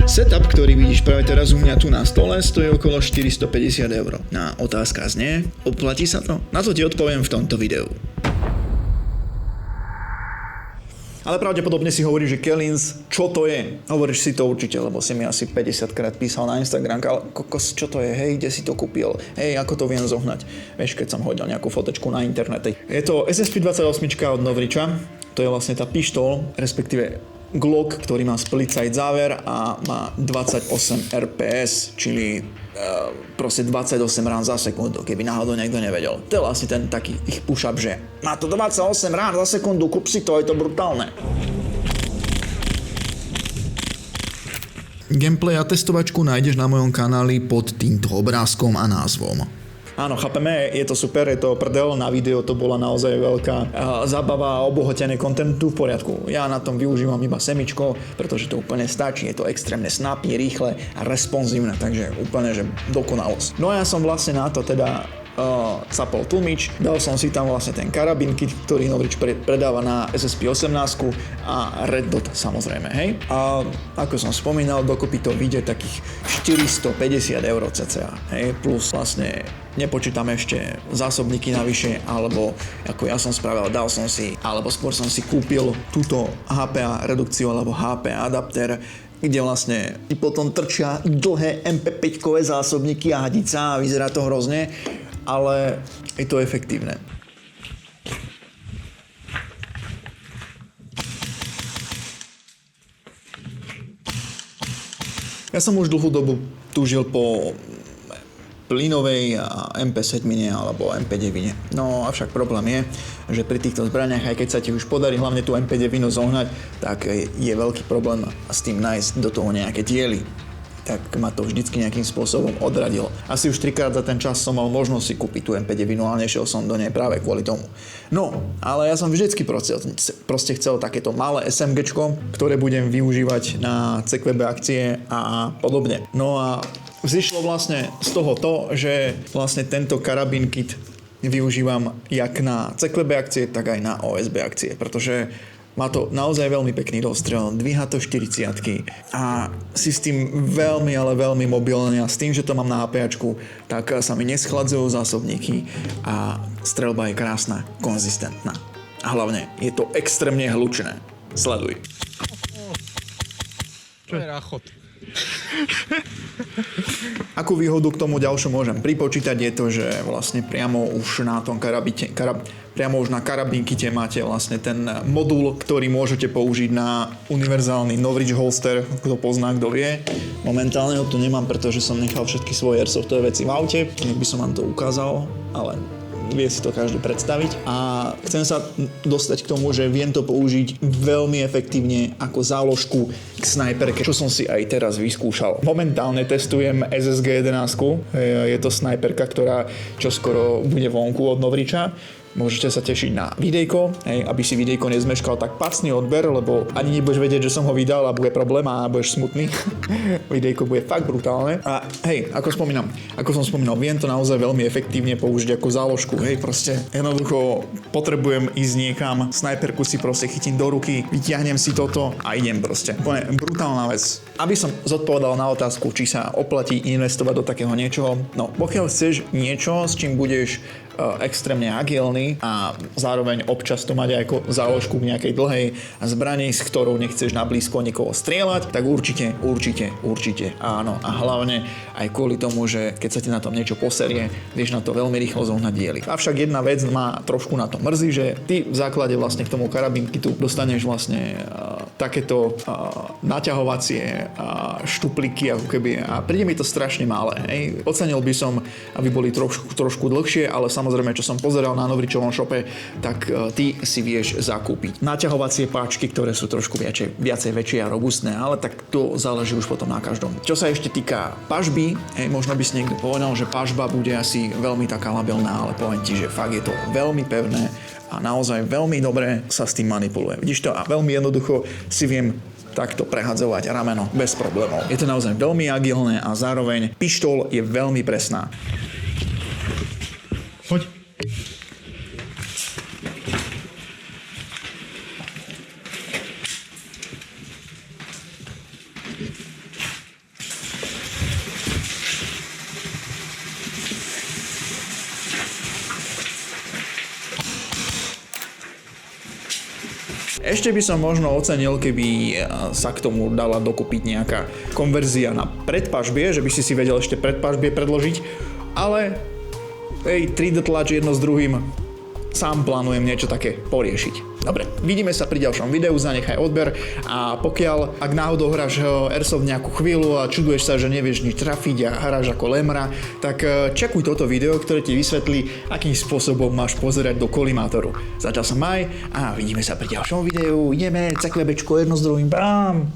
Setup, ktorý vidíš práve teraz u mňa tu na stole, stojí okolo 450 €. A otázka znie, oplatí sa to? Na to ti odpoviem v tomto videu. Ale pravdepodobne si hovoríš, že Kellins, čo to je? Hovoríš si to určite, lebo si mi asi 50 krát písal na Instagram, ale kokos, čo to je? Hej, kde si to kúpil? Hej, ako to viem zohnať? Vieš, keď som hodil nejakú fotečku na internete. Je to SSP-28 od Novriča, to je vlastne tá pištol, respektíve Glock, ktorý má split side záver a má 28 RPS, čili proste 28 rán za sekundu, keby náhodou niekto nevedel. To je vlastne ten taký ich push-up, že má to 28 rán za sekundu, kúp si to, je to brutálne. Gameplay a testovačku nájdeš na mojom kanáli pod týmto obrázkom a názvom. Áno, chápeme, je to super, je to prdel, na video to bola naozaj veľká zábava a obohatené kontentu, v poriadku. Ja na tom využívam iba semičko, pretože to úplne stačí, je to extrémne snappy, rýchle a responsívne, takže úplne, že dokonalosť. No a ja som vlastne na to teda capol tlmič, dal som si tam vlastne ten karabín kit, ktorý Novrič predáva na SSP-18 a Red Dot samozrejme, hej. A ako som spomínal, dokopy to vyjde takých 450 € cca, hej, plus vlastne nepočítam ešte zásobníky navyše, alebo ako ja som spravil, dal som si, alebo skôr som si kúpil túto HPA redukciu alebo HPA adapter, kde vlastne potom trčia dlhé MP5-kové zásobníky a hadica a vyzerá to hrozne, ale je to efektívne. Ja som už dlhú dobu túžil po plynovej MP7 alebo MP9. No avšak problém je, že pri týchto zbraniach, aj keď sa ti už podarí hlavne tú MP9 zohnať, tak je veľký problém s tým nájsť do toho nejaké diely. Tak ma to vždycky nejakým spôsobom odradilo. Asi už 3-krát za ten čas som mal možnosť si kúpiť tú MP9, ale nešiel som do nej práve kvôli tomu. No, ale ja som vždycky proste chcel takéto malé SMGčko, ktoré budem využívať na CQB akcie a podobne. No a vzýšlo vlastne z toho to, že vlastne tento karabín kit využívam jak na CQB akcie, tak aj na OSB akcie, pretože má to naozaj veľmi pekný dostrel, dvíha to 40-ky a si s tým veľmi, ale veľmi mobilný a s tým, že to mám na HPAčku, tak sa mi neschladzujú zásobníky a streľba je krásna, konzistentná. A hlavne je to extrémne hlučné. Sleduj. Čo je ráchot? Akú výhodu k tomu ďalšiu môžem pripočítať je to, že vlastne priamo už na tom priamo už na karabín kite máte vlastne ten modul, ktorý môžete použiť na univerzálny Novrič holster, kto pozná, kto vie. Momentálne ho tu nemám, pretože som nechal všetky svoje airsoftové veci v aute, nech by som vám to ukázal, ale vie si to každý predstaviť. A chcem sa dostať k tomu, že viem to použiť veľmi efektívne ako záložku k snajperke, čo som si aj teraz vyskúšal. Momentálne testujem SSG 11, je to snajperka, ktorá čoskoro bude vonku od Novriča. Môžete sa tešiť na videjko, aby si videjko nezmeškal, tak pacný odber, lebo ani nebudeš vedieť, že som ho vydal a bude problém a budeš smutný. Videjko bude fakt brutálne. A hej, ako som spomínal, viem to naozaj veľmi efektívne použiť ako záložku. Hej, proste jednoducho potrebujem ísť niekam, snajperku si proste chytím do ruky, vytiahnem si toto a idem proste. Úplne brutálna vec. Aby som zodpovedal na otázku, či sa oplatí investovať do takého niečoho, no pokiaľ chceš niečo, s čím budeš extrémne agilný a zároveň občas to mať aj ako záložku k nejakej dlhej zbrani, s ktorou nechceš na blízko niekoho strieľať, tak určite áno. A hlavne aj kvôli tomu, že keď sa ti na tom niečo poserie, vieš na to veľmi rýchlo zohnať diely. Avšak jedna vec ma trošku na to mrzí, že ty v základe vlastne k tomu karabín kitu dostaneš vlastne takéto naťahovacie štupliky ako keby a príde mi to strašne malé. Hej. Ocenil by som, aby boli trošku dlhšie, ale samozrejme, čo som pozeral na Novričovom shope, tak ty si vieš zakúpiť naťahovacie páčky, ktoré sú trošku viacej väčšie a robustné, ale tak to záleží už potom na každom. Čo sa ešte týka pažby, možno by si niekto povedal, že pažba bude asi veľmi taká labilná, ale poviem ti, že fakt je to veľmi pevné a naozaj veľmi dobre sa s tým manipuluje. Vidíš to? A veľmi jednoducho si viem takto prehadzovať rameno bez problémov. Je to naozaj veľmi agilné a zároveň pištol je veľmi presná. Poď. Ešte by som možno ocenil, keby sa k tomu dala dokúpiť nejaká konverzia na predpažbie, že by si vedel ešte predpažbie predložiť, ale 3D tlač jedno s druhým, sám plánujem niečo také poriešiť. Dobre, vidíme sa pri ďalšom videu, zanechaj odber a pokiaľ, ak náhodou hráš Airsoft nejakú chvíľu a čuduješ sa, že nevieš nič trafiť a hráš ako lemra, tak čekuj toto video, ktoré ti vysvetlí, akým spôsobom máš pozerať do kolimátoru. Zatiaľ sa maj a vidíme sa pri ďalšom videu, ideme, ceklebečko jedno s druhým, bám!